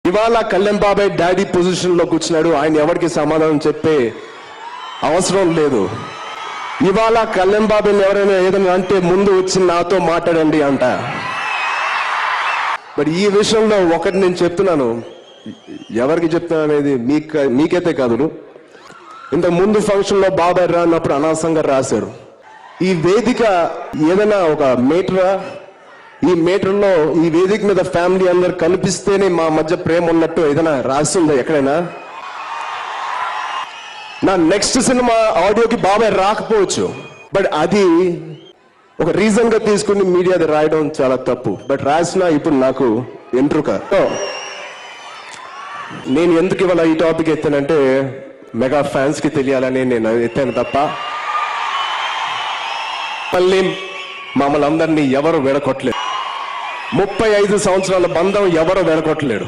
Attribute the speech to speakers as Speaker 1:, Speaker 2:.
Speaker 1: ఇవాళ కళ్యాణ్ బాబాయ్ డాడీ పొజిషన్లో కూర్చున్నాడు. ఆయన ఎవరికి సమాధానం చెప్పే అవసరం లేదు. ఇవాళ కళ్యాణ్ బాబాయ్ని ఎవరైనా ఏదైనా అంటే ముందు వచ్చి నాతో మాట్లాడండి అంట. బట్ ఈ విషయంలో ఒకటి నేను చెప్తున్నాను, ఎవరికి చెప్తున్నా అనేది మీకైతే కాదు. ఇంతకు ముందు ఫంక్షన్లో బాబాయ్ రానప్పుడు అనాసంగా రాశారు, ఈ వేదిక ఏదైనా ఒక మీటరా, ఈ మీటర్లో ఈ వేదిక మీద ఫ్యామిలీ అందరు కనిపిస్తేనే మా మధ్య ప్రేమ ఉన్నట్టు ఏదైనా రాస్తుందా ఎక్కడైనా? నా నెక్స్ట్ సినిమా ఆడియోకి బాబాయ్ రాకపోవచ్చు, బట్ అది ఒక రీజన్ గా తీసుకుని మీడియా అది రాయడం చాలా తప్పు. బట్ రాసిన ఇప్పుడు నాకు ఎంట్రుక. నేను ఎందుకు ఇవాళ ఈ టాపిక్ ఎత్తానంటే మెగా ఫ్యాన్స్ కి తెలియాలని నేను ఎత్తాను తప్ప మళ్ళీ మమ్మల్ని అందరినీ ఎవరు విడగొట్టలేదు. 35 సంవత్సరాల బంధం ఎవరు విడగొట్టలేడు.